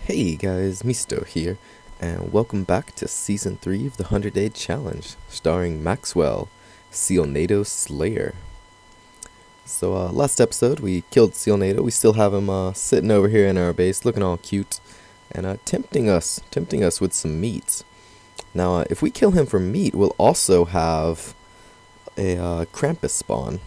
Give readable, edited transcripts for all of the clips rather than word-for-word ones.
Hey guys, Misuto here, and welcome back to Season 3 of the 100 Day Challenge, starring Maxwell, Sealnado Slayer. So, last episode we killed Sealnado. We still have him sitting over here in our base, looking all cute, and tempting us with some meat. Now, if we kill him for meat, we'll also have a Krampus spawn,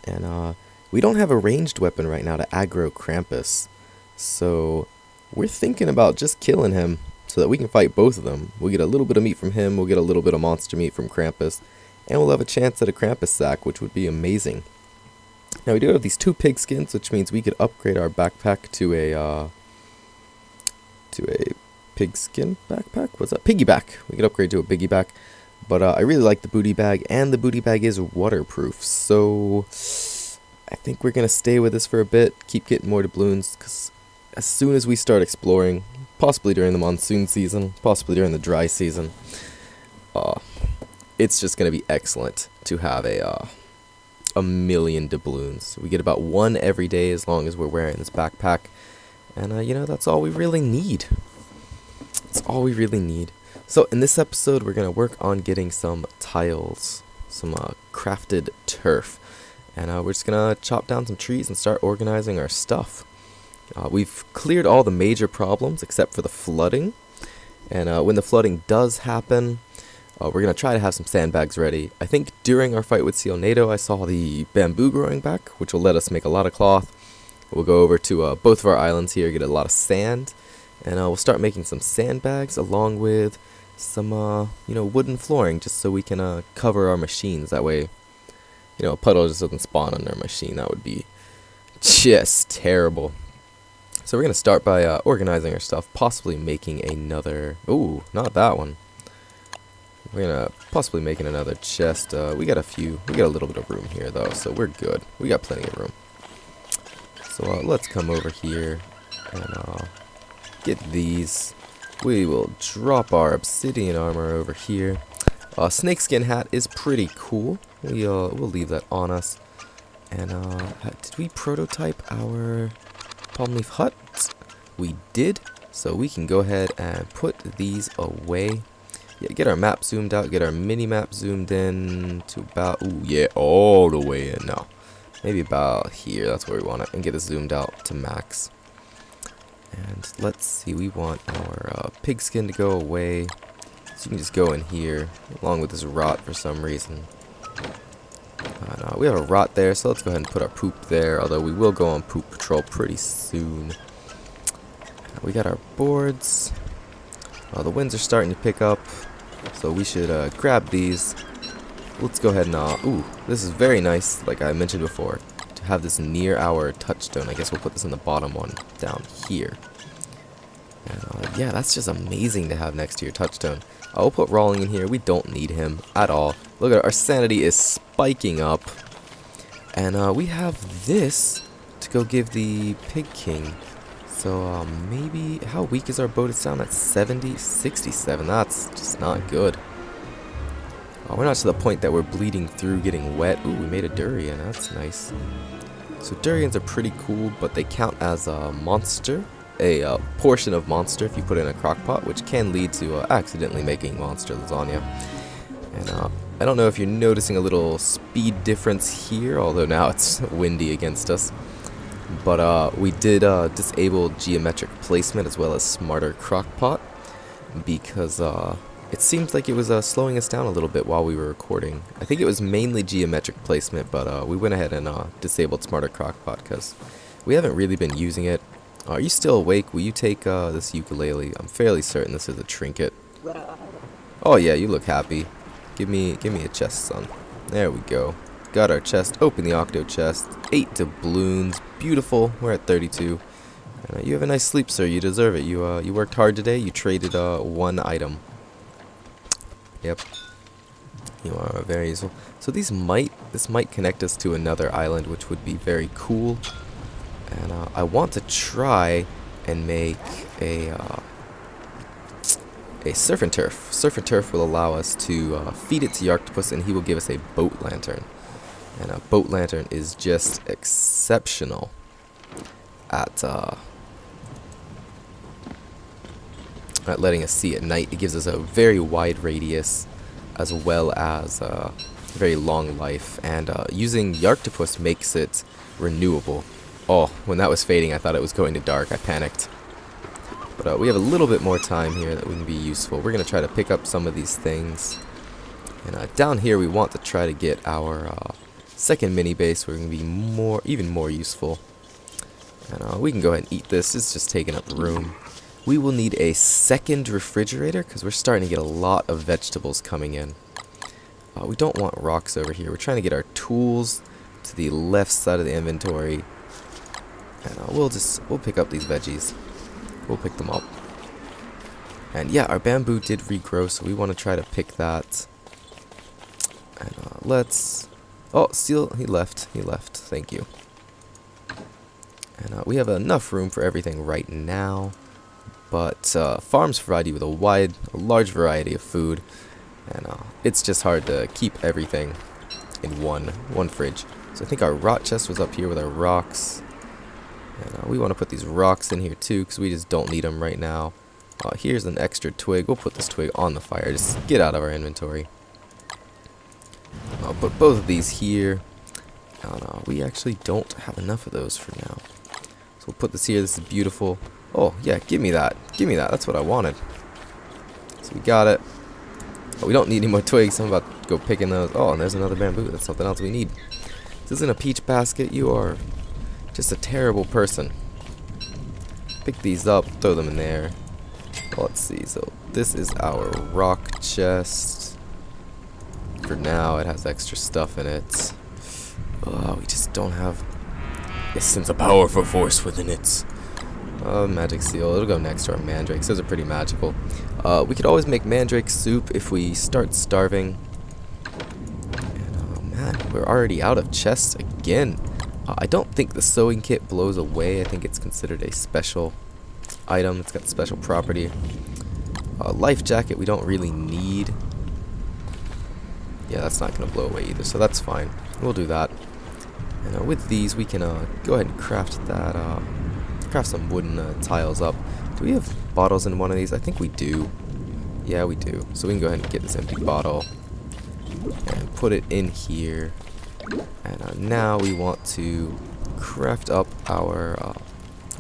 and we don't have a ranged weapon right now to aggro Krampus, so we're thinking about just killing him so that we can fight both of them. We'll get a little bit of meat from him, we'll get a little bit of monster meat from Krampus, and we'll have a chance at a Krampus sack, which would be amazing. Now we do have these 2 pig skins, which means we could upgrade our backpack to a pigskin backpack? What's that? Piggyback. We could upgrade to a piggyback. But I really like the booty bag, and the booty bag is waterproof, so I think we're going to stay with this for a bit, keep getting more doubloons, because as soon as we start exploring, possibly during the monsoon season, possibly during the dry season, it's just going to be excellent to have a million doubloons. We get about 1 every day as long as we're wearing this backpack, and that's all we really need. That's all we really need. So in this episode, we're going to work on getting some tiles, some crafted turf, and we're just going to chop down some trees and start organizing our stuff. We've cleared all the major problems except for the flooding, and when the flooding does happen, we're going to try to have some sandbags ready. I think during our fight with Sealnado, I saw the bamboo growing back, which will let us make a lot of cloth. We'll go over to both of our islands here, get a lot of sand, and we'll start making some sandbags along with some wooden flooring, just so we can cover our machines. That way, a puddle just doesn't spawn on our machine. That would be just terrible. So we're going to start by organizing our stuff, possibly making another... Ooh, not that one. We're going to possibly making another chest. We got a little bit of room here, though, so we're good. We got plenty of room. So let's come over here and get these. We will drop our obsidian armor over here. Snakeskin hat is pretty cool. We'll leave that on us. And did we prototype our palm leaf hut? We did, so we can go ahead and put these away. Yeah, get our map zoomed out, get our mini map zoomed in to about, all the way in now. Maybe about here, that's where we want it, and get it zoomed out to max. And let's see, we want our pigskin to go away, so you can just go in here, along with this rot for some reason. We have a rot there, so let's go ahead and put our poop there, although we will go on poop patrol pretty soon. We got our boards. The winds are starting to pick up, so we should grab these. Let's go ahead and, ooh, this is very nice, like I mentioned before, to have this near our touchstone. I guess we'll put this in the bottom one down here. And, yeah, that's just amazing to have next to your touchstone. I'll put Rawling in here. We don't need him at all. Look at it, our sanity is spiking up. And we have this to go give the Pig King. So maybe, how weak is our boat? It's down at 70, 67. That's just not good. We're not to the point that we're bleeding through, getting wet. Ooh, we made a durian. That's nice. So durians are pretty cool, but they count as a monster. A portion of monster if you put it in a crock pot, which can lead to accidentally making monster lasagna. And I don't know if you're noticing a little speed difference here, although now it's windy against us. But we did disable geometric placement as well as smarter crockpot, because it seems like it was slowing us down a little bit while we were recording. I think it was mainly geometric placement, but we went ahead and disabled smarter crockpot because we haven't really been using it. Are you still awake? Will you take this ukulele? I'm fairly certain this is a trinket. Oh yeah, you look happy. Give me a chest, son. There we go. Got our chest. Open the octo chest. 8 doubloons. Beautiful. We're at 32. You have a nice sleep, sir. You deserve it. You worked hard today. You traded 1 item. Yep. You are very useful. So this might connect us to another island, which would be very cool. And I want to try and make a surf and turf. Surf and turf will allow us to feed it to the octopus, and he will give us a boat lantern. And a boat lantern is just exceptional at letting us see at night. It gives us a very wide radius, as well as a very long life. And using Yarctopus makes it renewable. Oh, when that was fading, I thought it was going to dark. I panicked. But we have a little bit more time here that we can be useful. We're going to try to pick up some of these things. And down here, we want to try to get our second mini base where we can be even more useful. And we can go ahead and eat this. It's just taking up room. We will need a second refrigerator because we're starting to get a lot of vegetables coming in. We don't want rocks over here. We're trying to get our tools to the left side of the inventory. And we'll pick up these veggies. We'll pick them up. And yeah, our bamboo did regrow, so we want to try to pick that. And let's... Oh, Seal, he left. He left. Thank you. And we have enough room for everything right now. But farms provide you with a large variety of food. And it's just hard to keep everything in one fridge. So I think our rot chest was up here with our rocks. And we want to put these rocks in here too, because we just don't need them right now. Here's an extra twig. We'll put this twig on the fire. Just get out of our inventory. I'll put both of these here. And we actually don't have enough of those for now. So we'll put this here. This is beautiful. Oh, yeah, give me that. Give me that. That's what I wanted. So we got it. Oh, we don't need any more twigs. I'm about to go picking those. Oh, and there's another bamboo. That's something else we need. This isn't a peach basket. You are just a terrible person. Pick these up. Throw them in there. Let's see. So this is our rock chest. For now, it has extra stuff in it. Oh, we just don't have a sense of powerful force within it. Magic seal. It'll go next to our mandrakes. Those are pretty magical. We could always make mandrake soup if we start starving. And, oh man, we're already out of chests again. I don't think the sewing kit blows away. I think it's considered a special item. It's got special property. Life jacket we don't really need. Yeah, that's not going to blow away either, so that's fine. We'll do that. And with these, we can go ahead and craft that. Craft some wooden tiles up. Do we have bottles in one of these? I think we do. Yeah, we do. So we can go ahead and get this empty bottle and put it in here. And now we want to craft up our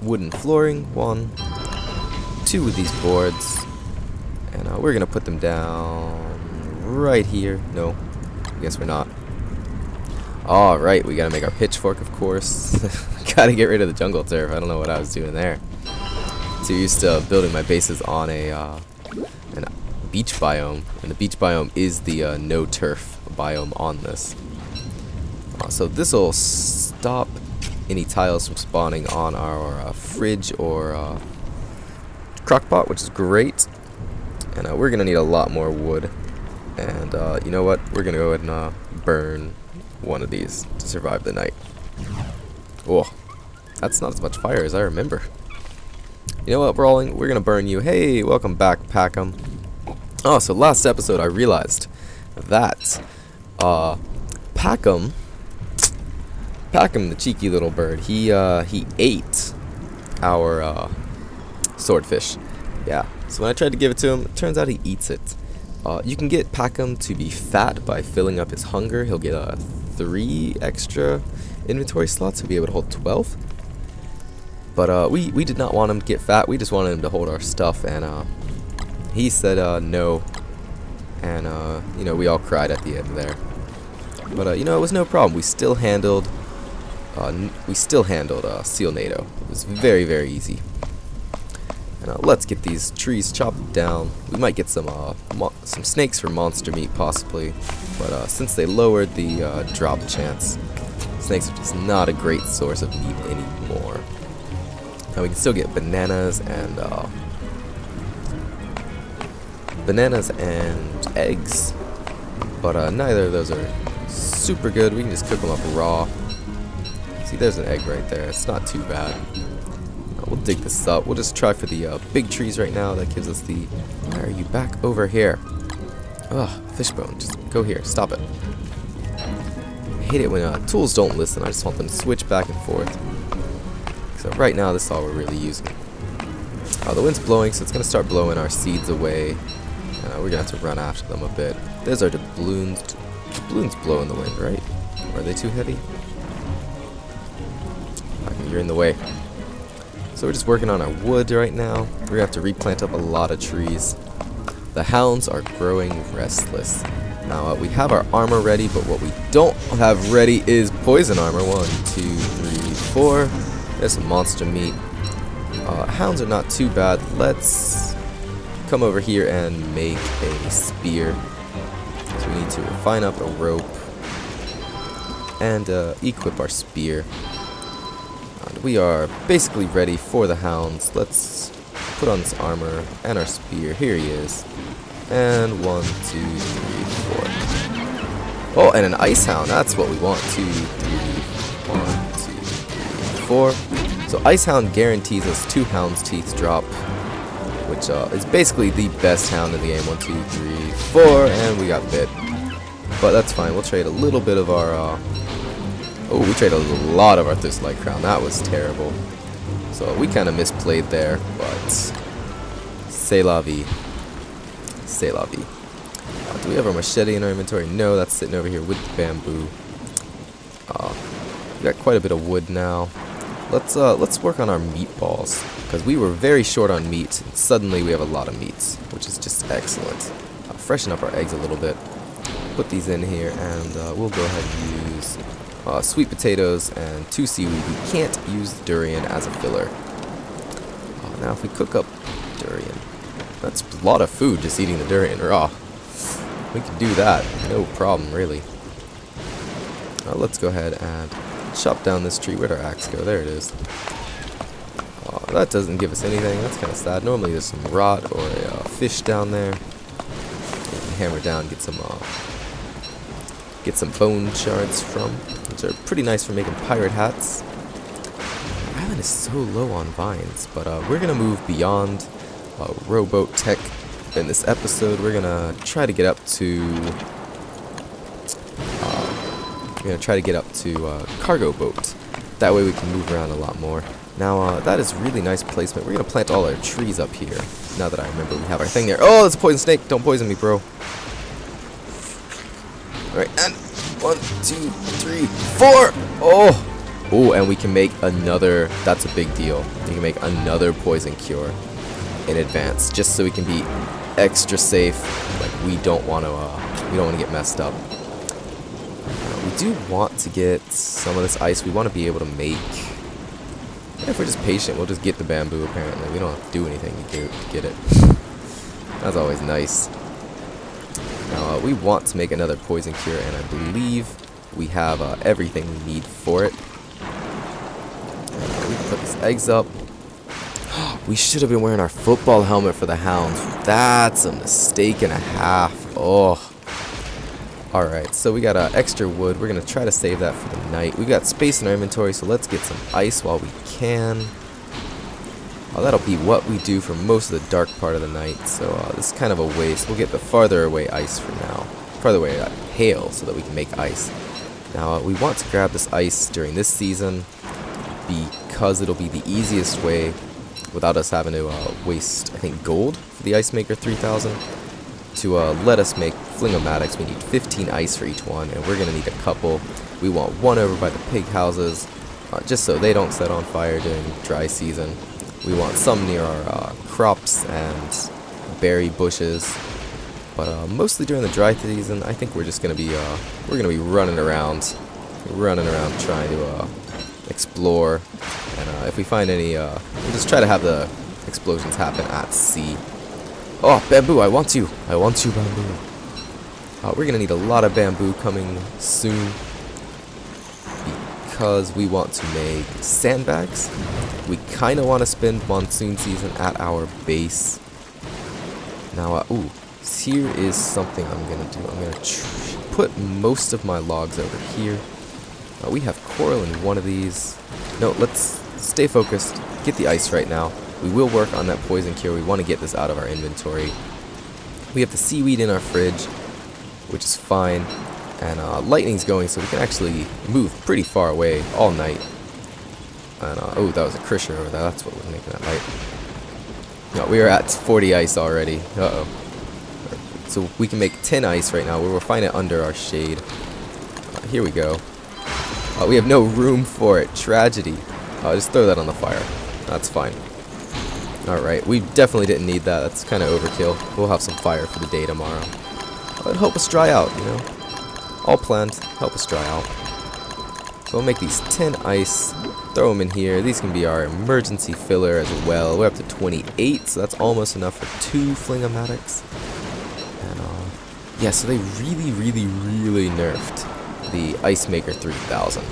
wooden flooring. 1, 2 of these boards. And we're going to put them down right here. No, I guess we're not. Alright, we gotta make our pitchfork, of course. Gotta get rid of the jungle turf. I don't know what I was doing there. Too used to building my bases on a beach biome, and the beach biome is the no turf biome on this. So this will stop any tiles from spawning on our fridge or crockpot, which is great. And we're gonna need a lot more wood. And you know what? We're gonna go ahead and burn one of these to survive the night. Oh, that's not as much fire as I remember. You know what, Brawling? We're gonna burn you. Hey, welcome back, Packham. Oh, so last episode I realized that Packham, the cheeky little bird, he ate our swordfish. Yeah. So when I tried to give it to him, it turns out he eats it. You can get Packham to be fat by filling up his hunger. He'll get 3 extra inventory slots to be able to hold 12. But we did not want him to get fat. We just wanted him to hold our stuff, and he said no. And you know, we all cried at the end there. But you know, it was no problem. We still handled Sealnado. It was very, very easy. And let's get these trees chopped down. We might get some snakes for monster meat possibly, but since they lowered the drop chance, snakes are just not a great source of meat anymore. Now we can still get bananas and eggs, but neither of those are super good. We can just cook them up raw. See, there's an egg right there. It's not too bad. We'll dig this up. We'll just try for the big trees right now. That gives us the... Why are you back over here? Ugh, fishbone. Just go here. Stop it. I hate it when tools don't listen. I just want them to switch back and forth. So right now, this is all we're really using. The wind's blowing, so it's going to start blowing our seeds away. We're going to have to run after them a bit. There's our doubloons. Doubloons blow in the wind, right? Or are they too heavy? Okay, you're in the way. So we're just working on our wood right now. We're going to have to replant up a lot of trees. The hounds are growing restless. Now, we have our armor ready, but what we don't have ready is poison armor. 1, 2, 3, 4. There's some monster meat. Hounds are not too bad. Let's come over here and make a spear. So we need to refine up a rope and equip our spear. And we are basically ready for the hounds. Let's put on this armor and our spear. Here he is. And 1, 2, 3, 4. Oh, and an ice hound. That's what we want. 2, 3, 1, 2, 3, 4. So ice hound guarantees us 2 hound's teeth drop, which is basically the best hound in the game. 1, 2, 3, 4, and we got bit. But that's fine. We'll trade a little bit of our. Oh, we traded a lot of our Thistlight Crown. That was terrible. So we kind of misplayed there, but c'est la vie. C'est la vie. Do we have our machete in our inventory? No, that's sitting over here with the bamboo. We got quite a bit of wood now. Let's work on our meatballs, because we were very short on meat, and suddenly we have a lot of meats, which is just excellent. Freshen up our eggs a little bit. Put these in here, and we'll go ahead and use sweet potatoes and 2 seaweed. We can't use durian as a filler. Now if we cook up durian, that's a lot of food just eating the durian raw. We can do that, no problem really. Let's go ahead and chop down this tree. Where'd our axe go? There it is. That doesn't give us anything. That's kind of sad. Normally there's some rot or a fish down there. We can hammer down, get some bone shards from, which are pretty nice for making pirate hats. The island is so low on vines, but we're gonna move beyond rowboat tech in this episode. We're gonna try to get up to cargo boat. That way we can move around a lot more. Now that is really nice placement. We're gonna plant all our trees up here. Now that I remember we have our thing there. Oh, it's a poison snake. Don't poison me, bro. Alright, and 1, 2, 3, 4. Oh, and we can make another. That's a big deal. We can make another poison cure in advance, just so we can be extra safe. Like we don't want to get messed up. We do want to get some of this ice. We want to be able to make. If we're just patient, we'll just get the bamboo. Apparently, we don't have to do anything to get it. That's always nice. Now we want to make another poison cure, and I believe we have everything we need for it. We can put these eggs up. We should have been wearing our football helmet for the hounds. That's a mistake and a half. Oh. Alright, so we got extra wood. We're going to try to save that for the night. We've got space in our inventory, so let's get some ice while we can. That'll be what we do for most of the dark part of the night, so this is kind of a waste. We'll get the farther away ice for now. Farther away hail, so that we can make ice. Now, we want to grab this ice during this season, because it'll be the easiest way, without us having to waste, I think, gold for the Ice Maker 3000, to let us make flingomatics. We need 15 ice for each one, and we're going to need a couple. We want one over by the pig houses, just so they don't set on fire during dry season. We want some near our crops and berry bushes, but mostly during the dry season, I think we're just going to be running around trying to explore, and if we find any, we'll just try to have the explosions happen at sea. Oh, bamboo! I want you, bamboo. We're gonna need a lot of bamboo coming soon, because we want to make sandbags. We kind of want to spend monsoon season at our base. Now, here is something I'm gonna do. I'm gonna put most of my logs over here. We have coral in one of these. No, let's stay focused. Get the ice right now. We will work on that poison cure. We want to get this out of our inventory. We have the seaweed in our fridge, which is fine. And lightning's going, so we can actually move pretty far away all night. And oh, that was a Krisher over there. That's what was making that light. No, we are at 40 ice already. Uh-oh. So we can make 10 ice right now. We'll find it under our shade. Here we go. We have no room for it. Tragedy. Just throw that on the fire. That's fine. Alright, we definitely didn't need that. That's kind of overkill. We'll have some fire for the day tomorrow. It'll help us dry out, you know. All planned. Help us dry out. So we'll make these 10 ice. Throw them in here. These can be our emergency filler as well. We're up to 28, so that's almost enough for 2 fling-o-matics. And, yeah, so they really nerfed the Ice Maker 3000.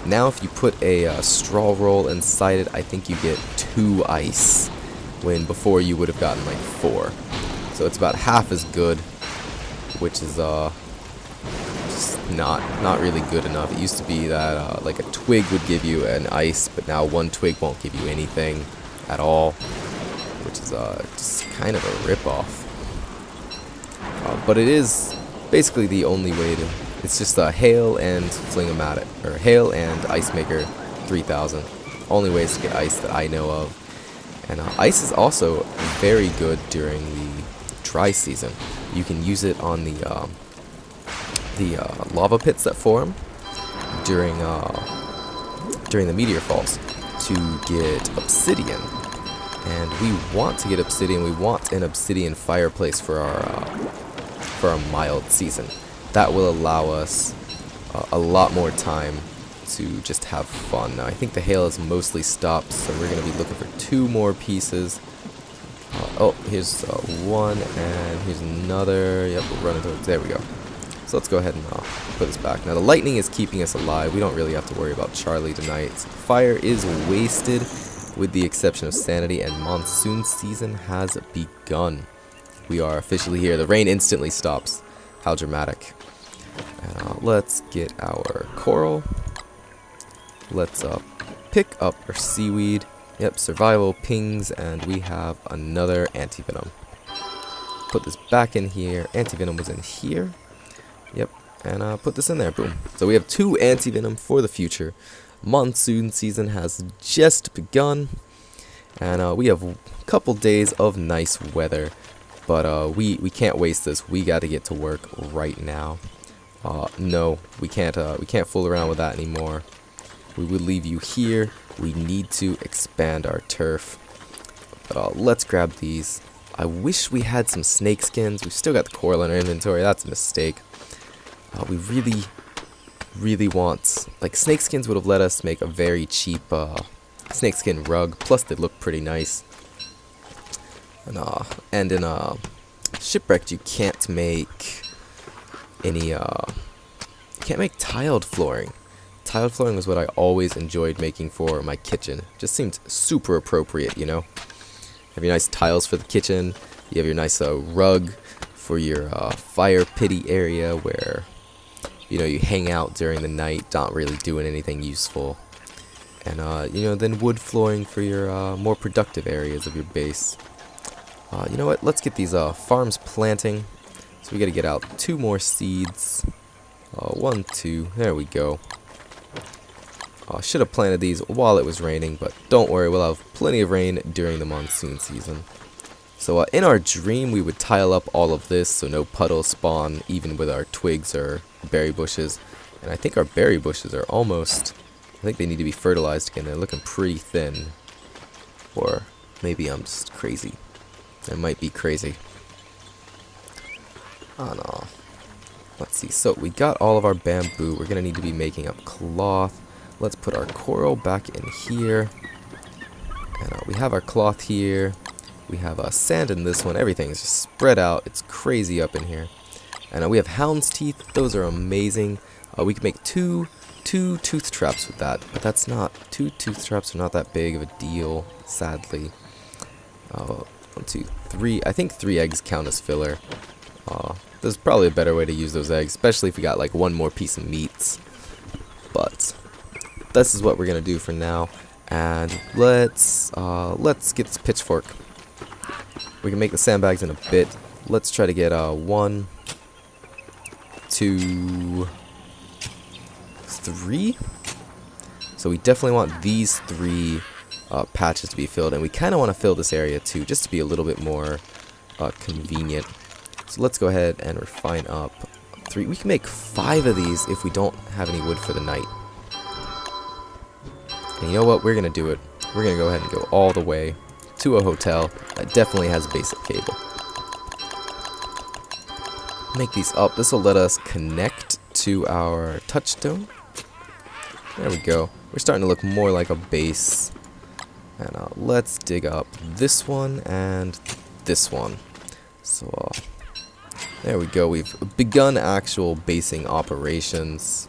Now if you put a straw roll inside it, I think you get 2 ice, when before you would have gotten like 4. So it's about half as good, which is just not really good enough. It used to be that like a twig would give you an ice, but now 1 twig won't give you anything at all, which is just kind of a rip-off. But it is basically the only way to. It's just Hail and Fling-O-Matic, or Hail and Ice Maker 3000. Only ways to get ice that I know of. And ice is also very good during the dry season. You can use it on the lava pits that form during the meteor falls to get obsidian. And we want to get obsidian. We want an obsidian fireplace for our mild season. That will allow us a lot more time to just have fun. Now, I think the hail is mostly stopped, so we're going to be looking for 2 more pieces. Oh, here's 1, and here's another. Yep, we're running towards. There we go. So let's go ahead and put this back. Now, the lightning is keeping us alive. We don't really have to worry about Charlie tonight. Fire is wasted, with the exception of sanity, and monsoon season has begun. We are officially here. The rain instantly stops. How dramatic. And let's get our coral. Let's pick up our seaweed. Yep, survival pings, and we have another anti-venom. Put this back in here. Anti-venom was in here. Yep, and put this in there. Boom. So we have 2 anti-venom for the future. Monsoon season has just begun, and we have a couple days of nice weather. But we can't waste this. We got to get to work right now. No, we can't fool around with that anymore. We would leave you here. We need to expand our turf. But let's grab these. I wish we had some snake skins. We've still got the coral in our inventory. That's a mistake. We really want, like, snake skins would have let us make a very cheap snakeskin rug. Plus, they look pretty nice. And in Shipwrecked, you can't make any can't make tiled flooring. Tiled flooring was what I always enjoyed making for my kitchen. Just seemed super appropriate, you know. Have your nice tiles for the kitchen. You have your nice rug for your fire pity area where, you know, you hang out during the night, not really doing anything useful. And you know, then wood flooring for your more productive areas of your base. You know what? Let's get these farms planting. So we got to get out 2 more seeds. 1, 2. There we go. Should have planted these while it was raining, but don't worry, we'll have plenty of rain during the monsoon season. So in our dream, we would tile up all of this so no puddles spawn, even with our twigs or berry bushes. And I think our berry bushes are almost, I think they need to be fertilized again. They're looking pretty thin. Or maybe I'm just crazy. I might be crazy. Oh no. Let's see. So we got all of our bamboo. We're going to need to be making up cloth. Let's put our coral back in here. And we have our cloth here. We have sand in this one. Everything's just spread out. It's crazy up in here. And we have hound's teeth. Those are amazing. We can make two tooth traps with that. But that's not... 2 tooth traps are not that big of a deal, sadly. 1, 2, 3. I think 3 eggs count as filler. There's probably a better way to use those eggs, especially if we got like 1 more piece of meats. But this is what we're gonna do for now. And let's get this pitchfork. We can make the sandbags in a bit. Let's try to get 1, 2, 3. So we definitely want these 3 patches to be filled, and we kind of want to fill this area too, just to be a little bit more convenient. So let's go ahead and refine up 3. We can make 5 of these if we don't have any wood for the night. And you know what? We're going to do it. We're going to go ahead and go all the way to a hotel that definitely has basic cable. Make these up. This will let us connect to our touchstone. There we go. We're starting to look more like a base. And let's dig up this one and this one. So there we go. We've begun actual basing operations.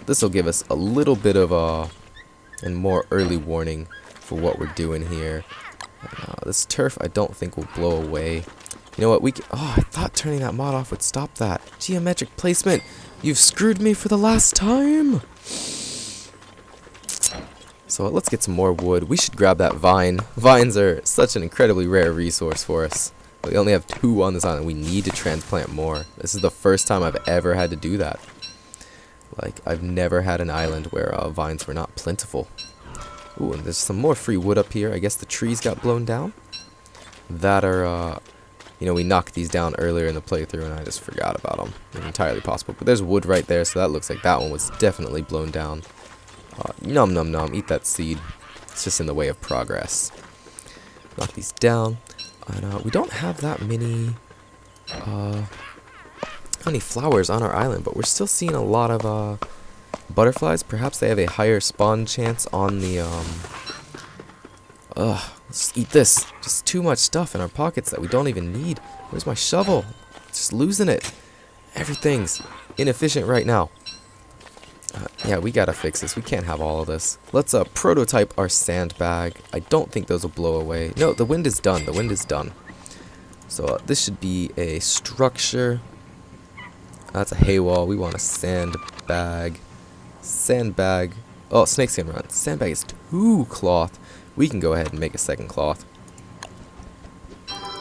This will give us a little bit of and more early warning for what we're doing here. And, this turf I don't think will blow away. You know what? We can, I thought turning that mod off would stop that. Geometric placement. You've screwed me for the last time. So let's get some more wood. We should grab that vine. Vines are such an incredibly rare resource for us. We only have 2 on this island. We need to transplant more. This is the first time I've ever had to do that. Like, I've never had an island where vines were not plentiful. Ooh, and there's some more free wood up here. I guess the trees got blown down. That are, you know, we knocked these down earlier in the playthrough and I just forgot about them. It's entirely possible. But there's wood right there, so that looks like that one was definitely blown down. Num num num, eat that seed. It's just in the way of progress. Knock these down. And we don't have that many flowers on our island, but we're still seeing a lot of butterflies. Perhaps they have a higher spawn chance on the let's eat this. Just too much stuff in our pockets that we don't even need. Where's my shovel? Just losing it. Everything's inefficient right now. Yeah, we gotta fix this. We can't have all of this. Let's prototype our sandbag. I don't think those will blow away. No, the wind is done. The wind is done. So this should be a structure. That's a hay wall. We want a sandbag. Sandbag. Oh, snakeskin run. Sandbag is 2 cloth. We can go ahead and make a 2nd cloth.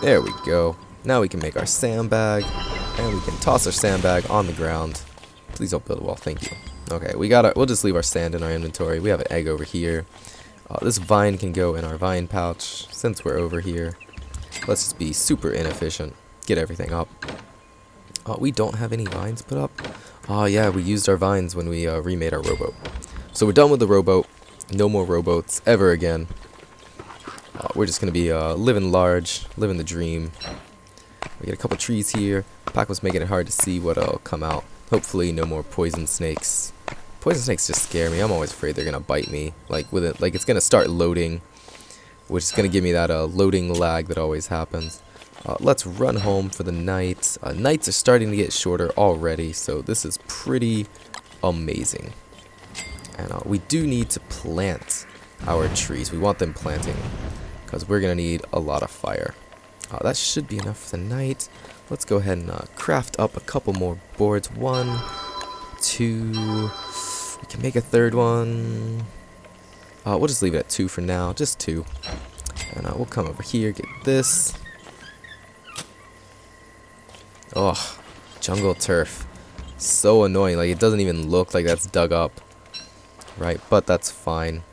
There we go. Now we can make our sandbag. And we can toss our sandbag on the ground. Please don't build a wall. Thank you. Okay, we'll just leave our sand in our inventory. We have an egg over here. This vine can go in our vine pouch since we're over here. Let's just be super inefficient. Get everything up. We don't have any vines put up. Oh yeah, we used our vines when we remade our rowboat. So we're done with the rowboat. No more rowboats ever again. We're just going to be living large, living the dream. We get a couple trees here. Pac was making it hard to see what'll come out. Hopefully no more poison snakes. Poison snakes just scare me. I'm always afraid they're gonna bite me. Like with it, like it's gonna start loading, which is gonna give me that loading lag that always happens. Let's run home for the night. Nights are starting to get shorter already, so this is pretty amazing. And we do need to plant our trees. We want them planting because we're gonna need a lot of fire. That should be enough for the night. Let's go ahead and craft up a couple more boards. 1, 2. We can make a 3rd one. We'll just leave it at 2 for now. Just 2. And we'll come over here, get this. Oh, jungle turf. So annoying. Like, it doesn't even look like that's dug up. Right, but that's fine.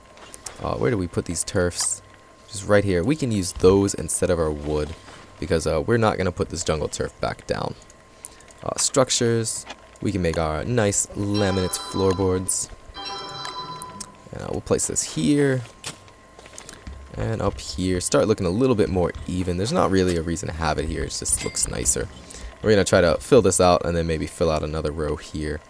Where do we put these turfs? Just right here. We can use those instead of our wood, because we're not going to put this jungle turf back down. Structures, we can make our nice laminate floorboards. And we'll place this here. And up here, start looking a little bit more even. There's not really a reason to have it here, it just looks nicer. We're going to try to fill this out and then maybe fill out another row here.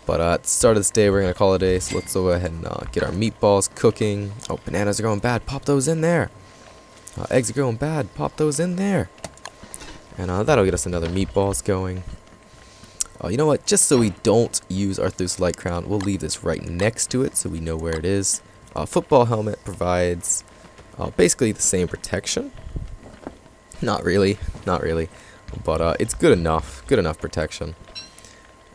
But at the start of this day, we're going to call it a day, so let's go ahead and get our meatballs cooking. Oh, bananas are going bad, pop those in there. Eggs are going bad, pop those in there. And that'll get us another meatballs going. You know what, just so we don't use our Thusalite crown, we'll leave this right next to it so we know where it is. Football helmet provides basically the same protection. Not really, but it's good enough protection.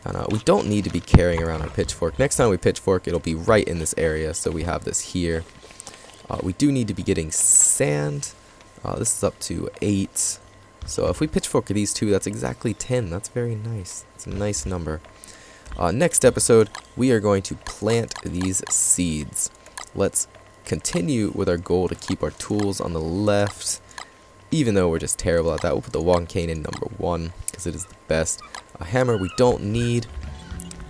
And we don't need to be carrying around our pitchfork. Next time we pitchfork, it'll be right in this area, so we have this here. We do need to be getting sand. This is up to 8. So if we pitchfork these 2, that's exactly 10. That's very nice. It's a nice number. Next episode, we are going to plant these seeds. Let's continue with our goal to keep our tools on the left, even though we're just terrible at that. We'll put the walking cane in number 1 because it is the best. A hammer we don't need,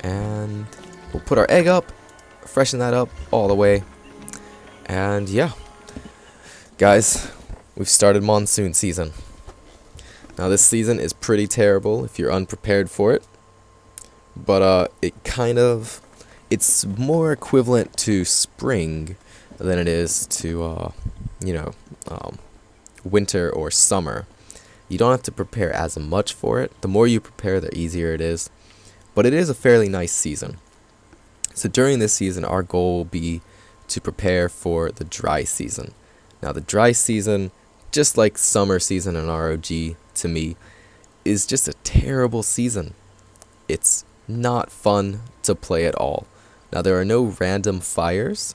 and we'll put our egg up, freshen that up all the way, and yeah, guys, we've started monsoon season. Now this season is pretty terrible if you're unprepared for it, but it's more equivalent to spring than it is to winter or summer. You don't have to prepare as much for it. The more you prepare, the easier it is, but it is a fairly nice season. So during this season, our goal will be to prepare for the dry season. Now the dry season, just like summer season in ROG, to me, is just a terrible season. It's not fun to play at all. Now there are no random fires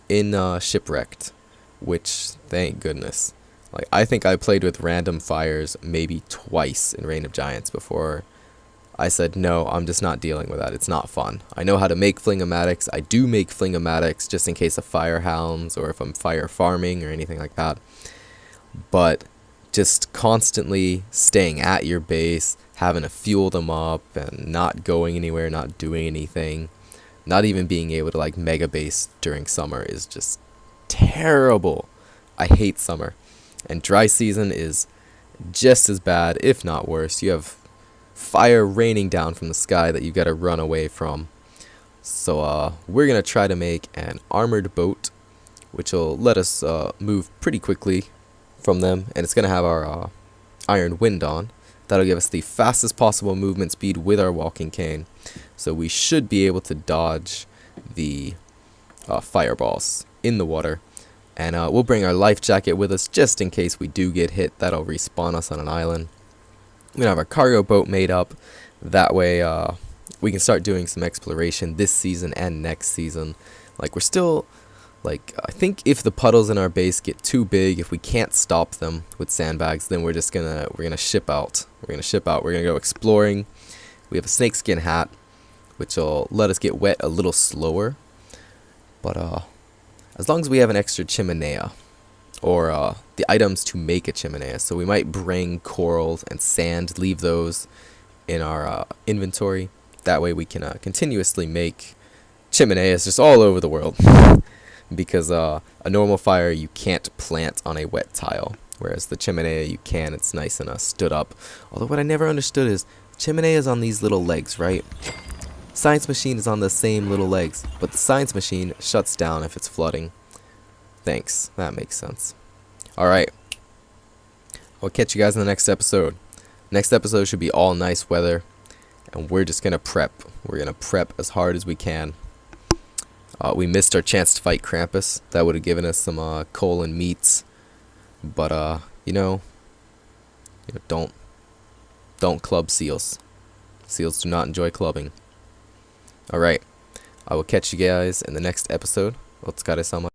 in Shipwrecked, which, thank goodness. Like, I think I played with random fires maybe twice in Reign of Giants before I said, no, I'm just not dealing with that. It's not fun. I know how to make fling-o-matics. I do make fling-o-matics just in case of fire hounds or if I'm fire farming or anything like that. But just constantly staying at your base, having to fuel them up and not going anywhere, not doing anything, not even being able to like mega base during summer is just terrible. I hate summer. And dry season is just as bad, if not worse. You have fire raining down from the sky that you gotta run away from. So we're gonna try to make an armored boat, which will let us move pretty quickly from them, and it's gonna have our iron wind on. That'll give us the fastest possible movement speed with our walking cane, so we should be able to dodge the fireballs in the water. And we'll bring our life jacket with us just in case we do get hit. That'll respawn us on an island. We're gonna have our cargo boat made up. That way we can start doing some exploration this season and next season. Like, we're still, like, I think if the puddles in our base get too big, if we can't stop them with sandbags, then we're gonna ship out. We're gonna go exploring. We have a snakeskin hat, which will let us get wet a little slower. But as long as we have an extra chimenea, or the items to make a chimenea. So we might bring corals and sand, leave those in our inventory. That way we can continuously make chimeneas just all over the world. Because a normal fire you can't plant on a wet tile, whereas the chimenea you can. It's nice and stood up. Although what I never understood is, chimenea is on these little legs, right? Science machine is on the same little legs, but the science machine shuts down if it's flooding. Thanks, that makes sense. Alright, I'll catch you guys in the next episode. Next episode should be all nice weather, and we're just gonna prep. We're gonna prep as hard as we can. We missed our chance to fight Krampus. That would have given us some coal and meats, but don't club seals. Seals do not enjoy clubbing. Alright, I will catch you guys in the next episode. お疲れ様。